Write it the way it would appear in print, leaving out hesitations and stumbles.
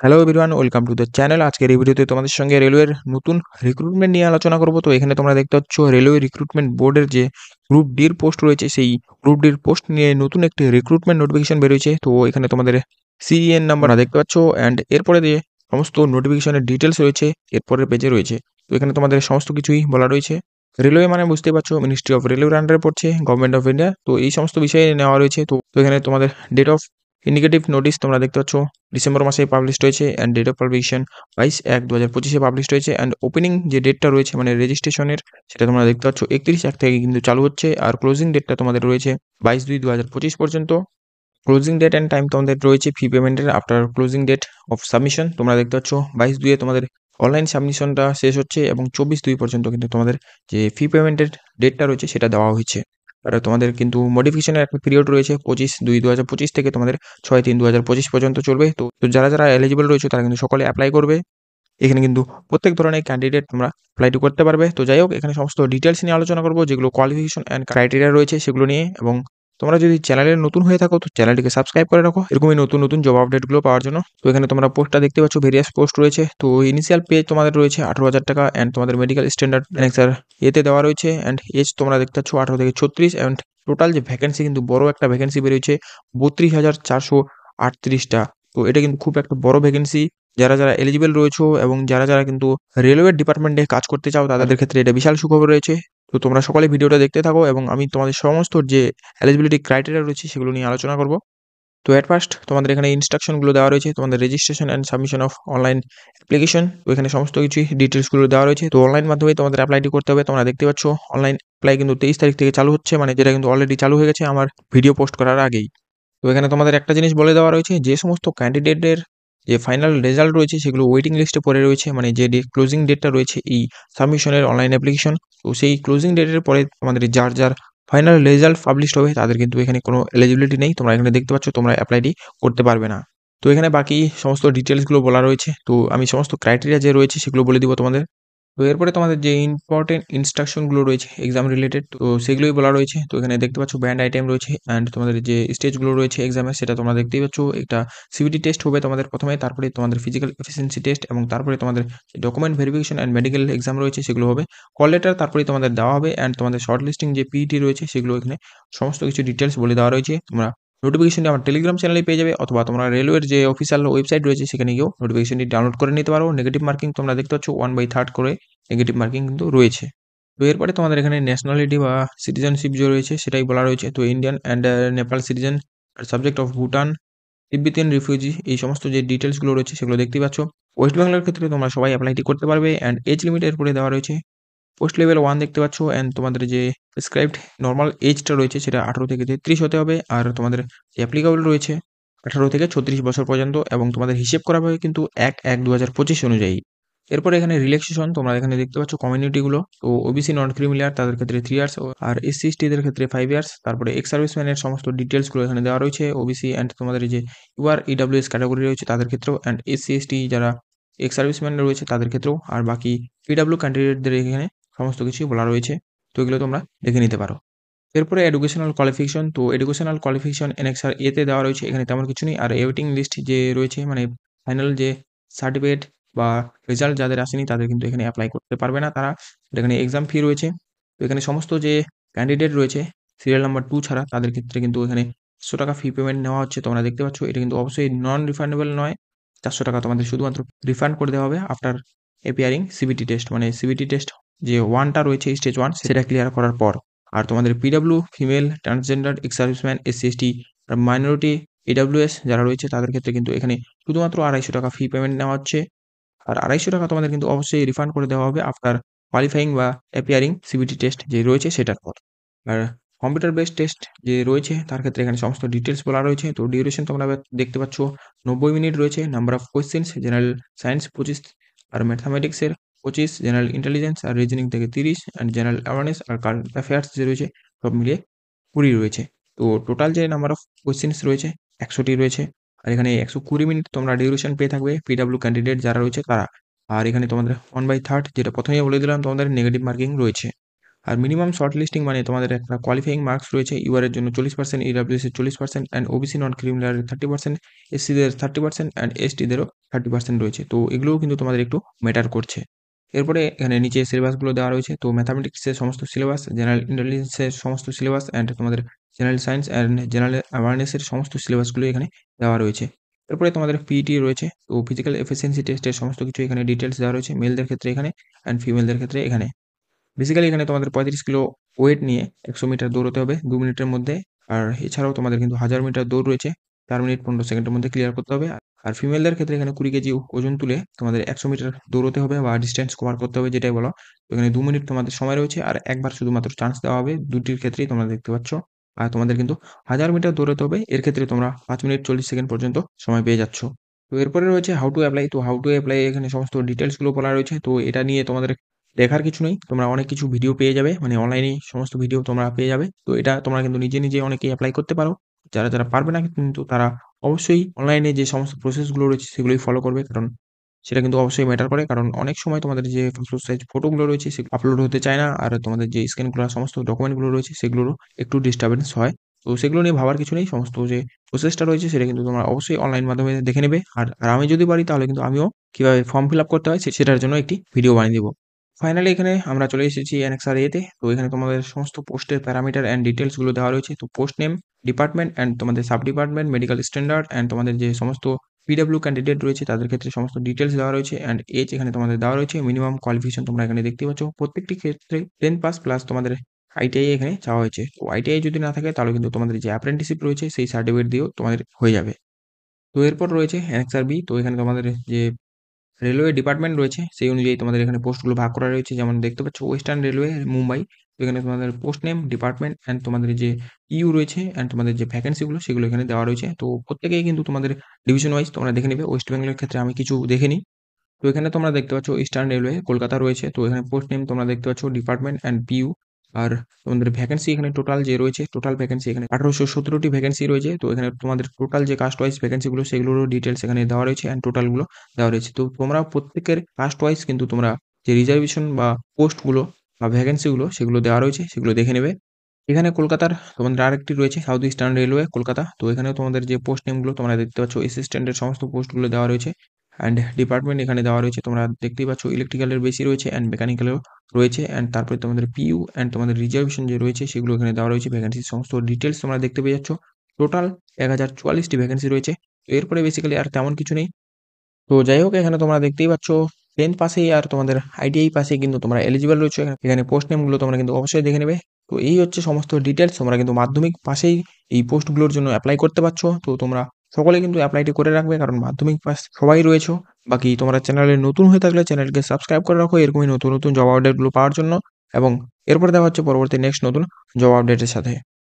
Hello everyone, welcome to the channel. আজকের এই ভিডিওতে তোমাদের সঙ্গে রেলওয়ের নতুন রিক্রুটমেন্ট নিয়ে আলোচনা করব। তো এখানে তোমরা দেখতে পাচ্ছ রেলওয়ে রিক্রুটমেন্ট বোর্ডের যে গ্রুপ ডির পোস্ট রয়েছে, সেই গ্রুপ ডির পোস্ট নিয়ে নতুন একটি রিক্রুটমেন্ট নোটিফিকেশন বেরিয়েছে। তো এখানে তোমাদের সিইএন নাম্বার দেখতে পাচ্ছ, অ্যান্ড এরপরে যে সমস্ত নোটিফিকেশনের ডিটেলস রয়েছে এরপরের পেজে রয়েছে। তো এখানে তোমাদের সমস্ত কিছুই বলা রয়েছে। রেলওয়ে মানে বুঝতে পারছো, মিনিস্ট্রি অফ রেলওয়ের আন্ডারে পড়ছে, গভর্নমেন্ট অফ ইন্ডিয়া। তো এই সমস্ত বিষয়ে নেওয়া রয়েছে। তো এখানে তোমাদের ডেট অফ ইন্ডিকেটিভ নোটিশ তোমরা দেখতে পাচ্ছ ডিসেম্বর মাসে পাবলিশড হয়েছে, and date of publication 22/1/2025 published হয়েছে। অ্যান্ড ওপেনিং যে ডেটটা রয়েছে মানে রেজিস্ট্রেশনের, সেটা তোমরা দেখতে পাচ্ছ 31/1 থেকে কিন্তু চালু হচ্ছে। আর ক্লোজিং ডেটটা তোমাদের রয়েছে 22/2/2025 পর্যন্ত। ক্লোজিং ডেট অ্যান্ড টাইম তোমাদের রয়েছে ফি পেমেন্টের after closing date of submission. তোমরা দেখতে পাচ্ছ 22/2 তোমাদের অনলাইন সাবমিশনটা শেষ হচ্ছে, এবং 24/2 পর্যন্ত কিন্তু তোমাদের যে ফি পেমেন্টের ডেটটা রয়েছে সেটা দেওয়া হয়েছে। আর তোমাদের কিন্তু মডিফিকেশনের একটা পিরিয়ড রয়েছে 25/2/2025 থেকে তোমাদের 6/3/2025 পর্যন্ত চলবে। তো যারা যারা এলিজিবল রয়েছে তারা কিন্তু সকলে অ্যাপ্লাই করবে। এখানে কিন্তু প্রত্যেক ধরনের ক্যান্ডিডেট তোমরা অ্যাপ্লাই করতে পারবে। তো যাই হোক, এখানে সমস্ত ডিটেলস নিয়ে আলোচনা করবো, যেগুলো কোয়ালিফিকেশন অ্যান্ড ক্রাইটেরিয়া রয়েছে সেগুলো নিয়ে। এবং তোমরা যদি চ্যানেলে নতুন হয়ে থাকো তো চ্যানেলটিকে সাবস্ক্রাইব করে রাখো এরকমই নতুন নতুন জব আপডেটগুলো পাওয়ার জন্য। তো এখানে তোমরা পোস্টটা দেখতে পাচ্ছ, ভেরিয়াস পোস্ট রয়েছে। তো ইনিশিয়াল পে তোমাদের রয়েছে 18,000 টাকা, অ্যান্ড তোমাদের মেডিকেল স্ট্যান্ডার্ড অ্যানেক্সার এতে দেওয়া রয়েছে। অ্যান্ড এজ তোমরা দেখতে পাচ্ছ 18 থেকে 36। অ্যান্ড টোটাল যে ভ্যাকেন্সি, কিন্তু বড় একটা ভ্যাকেন্সি বেরিয়েছে 32,438টা। তো এটা কিন্তু খুব একটা বড় ভ্যাকেন্সি। যারা যারা এলিজিবল রয়েছে এবং যারা যারা কিন্তু রেলওয়ে ডিপার্টমেন্টে কাজ করতে চাও তাদের ক্ষেত্রে এটা বিশাল সুখবর রয়েছে। তো তোমরা সকলে ভিডিওটা দেখতে থাকো, এবং আমি তোমাদের সমস্ত যে এলিজিবিলিটি ক্রাইটেরিয়া রয়েছে সেগুলো নিয়ে আলোচনা করব। তো এট ফার্স্ট তোমাদের এখানে ইনস্ট্রাকশনগুলো দেওয়া রয়েছে, তোমাদের registration and submission of online application. তো এখানে সমস্ত কিছুই ডিটেলসগুলো দেওয়া রয়েছে। তো অনলাইন মাধ্যমে তোমাদের অ্যাপ্লাইটি করতে হবে। তোমরা দেখতে পাচ্ছ অনলাইন অ্যাপ্লাই কিন্তু 23 তারিখ থেকে চালু হচ্ছে, মানে যেটা কিন্তু অলরেডি চালু হয়ে গেছে আমার ভিডিও পোস্ট করার আগেই। তো এখানে তোমাদের একটা জিনিস বলে দেওয়া রয়েছে, যে সমস্ত ক্যান্ডিডেটের যে ফাইনাল রেজাল্ট রয়েছে সেগুলো ওয়েটিং লিস্টে পড়ে রয়েছে, মানে যে ক্লোজিং ডেটটা রয়েছে এই সাবমিশনের অনলাইন অ্যাপ্লিকেশন। তো সেই ক্লোজিং ডেটের পরে তোমাদের যার যার ফাইনাল রেজাল্ট পাবলিশড হবে তাদের কিন্তু এখানে কোনো এলিজিবিলিটি নেই। তোমরা এখানে দেখতে পাচ্ছ তোমরা অ্যাপ্লাইটি করতে পারবে না। তো এখানে বাকি সমস্ত ডিটেলসগুলো বলা রয়েছে। তো আমি সমস্ত ক্রাইটেরিয়া যে রয়েছে সেগুলো বলে দিব তোমাদের। তো এরপরে তোমাদের যে ইম্পর্টেন্ট ইনস্ট্রাকশনগুলো রয়েছে এক্সাম রিলেটেড, তো সেগুলোই বলা রয়েছে। তো এখানে দেখতে পাচ্ছ ব্যান্ড আইটেম রয়েছে, অ্যান্ড তোমাদের যে স্টেজগুলো রয়েছে এক্সামে সেটা তোমরা দেখতেই পাচ্ছ। একটা সিবিটি টেস্ট হবে তোমাদের প্রথমে, তারপরে তোমাদের ফিজিক্যাল এফিসিয়েন্সি টেস্ট, এবং তারপরে তোমাদের document verification and medical exam রয়েছে সেগুলো হবে। কল লেটার তারপরে তোমাদের দেওয়া হবে, অ্যান্ড তোমাদের শর্ট লিস্টিং যে পিইটি রয়েছে সেগুলো এখানে সমস্ত কিছু ডিটেলস বলে দেওয়া রয়েছে। তোমরা নোটিফিকেশনটি আমার টেলিগ্রাম চ্যানেলে পেয়ে যাবে, অথবা তোমরা রেলওয়ের যে অফিসিয়াল ওয়েবসাইট রয়েছে সেখানে গিয়েও নোটিফিকেশনটি ডাউনলোড করে নিতে পারো। নেগেটিভ মার্কিং তোমরা দেখতে পাচ্ছ 1/3 করে নেগেটিভ মার্কিং কিন্তু রয়েছে। তো এরপরে তোমাদের এখানে ন্যাশনালিটি বা সিটিজেনশিপ যে রয়েছে সেটাই বলা রয়েছে। তো Indian and Nepal citizen, subject of Bhutan, Tibetan refugee, এই সমস্ত যে ডিটেলসগুলো রয়েছে সেগুলো দেখতেই পাচ্ছ। ওয়েস্ট বেঙ্গলের ক্ষেত্রে তোমরা সবাই অ্যাপ্লাইটি করতে পারবে, অ্যান্ড এজ লিমিট এরপরে দেওয়া রয়েছে। পোস্ট লেভেল 1 দেখতে পাচ্ছ, অ্যান্ড তোমাদের যে প্রেসক্রাইবড নর্মাল এজটা রয়েছে সেটা 18 থেকে 33 হতে হবে। আর তোমাদের যে অ্যাপ্লিকেবল রয়েছে 18 থেকে 36 বছর পর্যন্ত, এবং তোমাদের হিসেব করা হবে কিন্তু 1/1/2025 অনুযায়ী। এরপরে এখানে রিল্যাক্সেশন তোমরা এখানে দেখতে পাচ্ছ কমিউনিটিগুলো। তো ওবিসি নন ক্রিমিলিয়ার তাদের ক্ষেত্রে 3 ইয়ার্স, আর এসসি এসটিদের ক্ষেত্রে 5 ইয়ার্স। তারপরে এক্স সার্ভিসম্যানের সমস্ত ডিটেলসগুলো এখানে দেওয়া রয়েছে। ওবিসি অ্যান্ড তোমাদের যে ইউআর ইডাব্লিউএস ক্যাটাগরি রয়েছে তাদের ক্ষেত্রেও, অ্যান্ড এসসি এসটি যারা এক্স সার্ভিসম্যান রয়েছে তাদের ক্ষেত্রেও, আর বাকি পিডাব্লিউ ক্যান্ডিডেটদের এখানে সমস্ত কিছুই বলা রয়েছে। তো এগুলো তোমরা দেখে নিতে পারো। এরপরে এডুকেশনাল কোয়ালিফিকেশন। তো এডুকেশনাল কোয়ালিফিকেশন এনেক্সার এতে দেওয়া রয়েছে, এখানে তেমন কিছু নেই। আর ওয়েটিং লিস্ট যে রয়েছে, মানে ফাইনাল যে সার্টিফিকেট বা রেজাল্ট যাদের আসেনি তাদের কিন্তু এখানে অ্যাপ্লাই করতে পারবে না তারা। এখানে এক্সাম ফি রয়েছে। তো এখানে সমস্ত যে ক্যান্ডিডেট রয়েছে সিরিয়াল নাম্বার 2 ছাড়া তাদের ক্ষেত্রে কিন্তু এখানে 400 টাকা ফি পেমেন্ট নেওয়া হচ্ছে। তোমরা দেখতে পাচ্ছ এটা কিন্তু অবশ্যই নন রিফান্ডেবল নয়। 400 টাকা তোমাদের শুধুমাত্র রিফান্ড করে দেওয়া হবে আফটার অ্যাপিয়ারিং সিবিটি টেস্ট, মানে সিবিটি টেস্ট যে 1টা রয়েছে স্টেজ 1 সেটা ক্লিয়ার করার পর। আর তোমাদের PW, female, transgender, ex serviceman, SC ST, আর মাইনরিটি, এডাব্লিউএস যারা রয়েছে তাদের ক্ষেত্রে কিন্তু এখানে শুধুমাত্র 250 টাকা ফি পেমেন্ট নেওয়া হচ্ছে। আর 250 টাকা তোমাদের কিন্তু অবশ্যই রিফান্ড করে দেওয়া হবে আফটার কোয়ালিফাইং বা অ্যাপিয়ারিং সিবিটি টেস্ট যে রয়েছে সেটার পর। আর কম্পিউটার বেসড টেস্ট যে রয়েছে তার ক্ষেত্রে এখানে সমস্ত ডিটেলস বলা রয়েছে। তো ডিউরেশন তোমরা দেখতে পাচ্ছ 90 মিনিট রয়েছে। Number of questions general science 25, আর ম্যাথামেটিক্সের 25, জেনারেল ইন্টেলিজেন্স আর রিজনিং থেকে 30, অ্যান্ড জেনারেল অ্যাওয়ারনেস আর কারেন্ট অ্যাফেয়ার্স যে রয়েছে সব মিলিয়ে 20 রয়েছে। তো টোটাল যে নাম্বার অফ কোয়েশ্চেন্স রয়েছে 100টি রয়েছে। আর এখানে 120 মিনিট তোমরা ডিউরেশন পেয়ে থাকবে পিডাব্লিউ ক্যান্ডিডেট যারা রয়েছে তারা। আর এখানে তোমাদের 1/3 যেটা প্রথমেই বলে দিলাম তোমাদের নেগেটিভ মার্কিং রয়েছে। আর মিনিমাম শর্ট লিস্টিং মানে তোমাদের একটা কোয়ালিফাইং মার্কস রয়েছে। ইউআর এর জন্য 40%, ইডব্লিউএস এর 40% অ্যান্ড ওবিসি নন ক্রিমিনালের 30%, এসসিদের 30% অ্যান্ড এসটিদেরও 30% রয়েছে। তো এগুলোও কিন্তু তোমাদের একটু ম্যাটার করছে। এরপরে এখানে নিচে সিলেবাসগুলো দেওয়া রয়েছে। তো ম্যাথামেটিক্সের সমস্ত সিলেবাস, জেনারেল ইন্টেলিজেন্সের সমস্ত সিলেবাস অ্যান্ড তোমাদের জেনারেল সায়েন্স অ্যান্ড জেনারেল অ্যাওয়ারনেসের সমস্ত সিলেবাসগুলো এখানে দেওয়া রয়েছে। এরপরে তোমাদের পিইটি রয়েছে। তো ফিজিক্যাল এফিসিয়েন্সি টেস্টের সমস্ত কিছু এখানে ডিটেলস দেওয়া রয়েছে, মেলদের ক্ষেত্রে এখানে অ্যান্ড ফিমেলদের ক্ষেত্রে এখানে। বেসিক্যালি এখানে তোমাদের 35 কিলো ওয়েট নিয়ে 100 মিটার দৌড়তে হবে 2 মিনিটের মধ্যে। আর এছাড়াও তোমাদের কিন্তু 1000 মিটার দৌড় রয়েছে, 4 মিনিট 15 সেকেন্ডের মধ্যে ক্লিয়ার করতে হবে। আর ফিমেলদের ক্ষেত্রে এখানে 20 কেজি ওজন তুলে তোমাদের 100 মিটার দৌড়তে হবে বা ডিস্টেন্স কভার করতে হবে, যেটাই বলো। তো এখানে 2 মিনিট তোমাদের সময় রয়েছে আর একবার শুধুমাত্র চান্স দেওয়া হবে, দুটির ক্ষেত্রেই তোমরা দেখতে পাচ্ছ। আর তোমাদের কিন্তু 1000 মিটার দৌড়াতে হবে, এর ক্ষেত্রে তোমরা 5 মিনিট 40 সেকেন্ড পর্যন্ত সময় পেয়ে যাচ্ছ। তো এরপরে রয়েছে হাউ টু অ্যাপ্লাই। তো হাউ টু অ্যাপ্লাই এখানে সমস্ত ডিটেলসগুলো বলা রয়েছে। তো এটা নিয়ে তোমাদের দেখার কিছু নেই, তোমরা অনেক কিছু ভিডিও পেয়ে যাবে, মানে অনলাইনে সমস্ত ভিডিও তোমরা পেয়ে যাবে। তো এটা তোমরা কিন্তু নিজে নিজে অনেকেই অ্যাপ্লাই করতে পারো। যারা পারবে না কিন্তু তারা অবশ্যই অনলাইনে যে সমস্ত প্রসেসগুলো রয়েছে সেগুলোই ফলো করবে, কারণ সেটা কিন্তু অবশ্যই ম্যাটার করে। কারণ অনেক সময় তোমাদের যে পাসপোর্ট সাইজ ফটোগুলো রয়েছে সেগুলো আপলোড হতে চায় না, আর তোমাদের যে স্ক্যান করা সমস্ত ডকুমেন্টগুলো রয়েছে সেগুলোরও একটু ডিস্টার্বেন্স হয়। তো সেগুলো নিয়ে ভাবার কিছু নেই, সমস্ত যে প্রসেসটা রয়েছে সেটা কিন্তু তোমরা অবশ্যই অনলাইন মাধ্যমে দেখে নেবে। আর আমি যদি পারি তাহলে কিন্তু আমিও কিভাবে ফর্ম ফিল আপ করতে হয় সেটার জন্য একটি ভিডিও বানিয়ে দেবো। ফাইনালি এখানে আমরা চলে এসেছি অ্যানেক্সার এতে। তো এখানে তোমাদের সমস্ত পোস্টের প্যারামিটার অ্যান্ড ডিটেলসগুলো দেওয়া রয়েছে। তো পোস্ট নেম, ডিপার্টমেন্ট অ্যান্ড তোমাদের sub department, medical standard and তোমাদের যে সমস্ত পিডব্লিউ ক্যান্ডিডেট রয়েছে তাদের ক্ষেত্রে সমস্ত ডিটেলস দেওয়া রয়েছে অ্যান্ড এজ এখানে তোমাদের দেওয়া রয়েছে। মিনিমাম কোয়ালিফিকেশন তোমরা এখানে দেখতে পাচ্ছ, প্রত্যেকটি ক্ষেত্রে 10 পাস প্লাস তোমাদের আইটিআই এখানে চাওয়া হয়েছে। তো আইটিআই যদি না থাকে তাহলে কিন্তু তোমাদের যে অ্যাপ্রেন্টিসশিপ রয়েছে সেই সার্টিফিকেট দিয়েও তোমাদের হয়ে যাবে। তো এরপর রয়েছে অ্যানেক্সার বি। তো এখানে তোমাদের যে রেলওয়ে ডিপার্টমেন্ট রয়েছে সেই অনুযায়ী তোমাদের এখানে পোস্টগুলো ভাগ করা রয়েছে। যেমন দেখতে পাচ্ছ ওয়েস্টার্ন রেলওয়ে মুম্বাই। তো এখানে তোমাদের পোস্ট নেম, ডিপার্টমেন্ট অ্যান্ড তোমাদের যে ইউ রয়েছে অ্যান্ড তোমাদের যে ভ্যাকেন্সিগুলো সেগুলো এখানে দেওয়া রয়েছে। তো প্রত্যেকেই কিন্তু তোমাদের ডিভিশন ওয়াইজ তোমরা দেখে নেবে। ওয়েস্ট বেঙ্গলের ক্ষেত্রে আমি কিছু দেখে নিই। তো এখানে তোমরা দেখতে পাচ্ছ ইস্টার্ন রেলওয়ে কলকাতা রয়েছে। তো এখানে পোস্ট নেম তোমরা দেখতে পাচ্ছ ডিপার্টমেন্ট অ্যান্ড পিইউ। আর তোমাদের ভ্যাকেন্সি এখানে টোটাল যে রয়েছে, টোটাল ভ্যাকেন্সি এখানে 1817টি ভ্যাকেন্সি রয়েছে। তো এখানে তোমাদের টোটাল যে কাস্ট ওয়াইজ ভ্যাকেন্সিগুলো সেগুলোরও ডিটেলস এখানে দেওয়া রয়েছে অ্যান্ড টোটালগুলো দেওয়া রয়েছে। তো তোমরা প্রত্যেকের কাস্ট ওয়াইজ কিন্তু তোমরা যে রিজার্ভেশন বা পোস্টগুলো বা ভ্যাকেন্সিগুলো সেগুলো দেওয়া রয়েছে সেগুলো দেখে নেবে। এখানে কলকাতার তোমাদের আরেকটি রয়েছে সাউথ ইস্টার্ন রেলওয়ে কলকাতা। তো এখানেও তোমাদের যে পোস্ট নেমগুলো তোমরা দেখতে পাচ্ছ, অ্যাসিস্ট্যান্টের সমস্ত পোস্টগুলো দেওয়া রয়েছে অ্যান্ড ডিপার্টমেন্ট এখানে দেওয়া রয়েছে। তোমরা দেখতেই পাচ্ছ ইলেকট্রিক্যালের বেশি রয়েছে অ্যান্ড মেকানিক্যালেও রয়েছে অ্যান্ড তারপরে তোমাদের পিইউ অ্যান্ড তোমাদের রিজার্ভেশন যে রয়েছে সেগুলো এখানে দেওয়া রয়েছে। ভ্যাকেন্সির সমস্ত ডিটেলস তোমরা দেখতে পেয়ে যাচ্ছ। টোটাল 1044টি ভ্যাকেন্সি রয়েছে। তো এরপরে বেসিক্যালি আর তেমন কিছু নেই। তো যাই হোক এখানে তোমরা দেখতেই পাচ্ছ 10th পাসেই আর তোমাদের আইটিআই পাসেই কিন্তু তোমরা এলিজিবল রয়েছে। এখানে পোস্ট নেমগুলো তোমরা কিন্তু অবশ্যই দেখে নেবে। তো এই হচ্ছে সমস্ত ডিটেলস। তোমরা কিন্তু মাধ্যমিক পাশেই এই পোস্টগুলোর জন্য অ্যাপ্লাই করতে পারছো। তো তোমরা সকলে কিন্তু অ্যাপ্লাইটি করে রাখবে, কারণ মাধ্যমিক পাস সবাই রয়েছো। বাকি তোমরা চ্যানেলে নতুন হয়ে থাকলে চ্যানেলকে সাবস্ক্রাইব করে রাখো এরকমই নতুন নতুন জব আপডেটগুলো পাওয়ার জন্য। এবং এরপরে দেখা হচ্ছে পরবর্তী নেক্সট নতুন জব আপডেটের সাথে।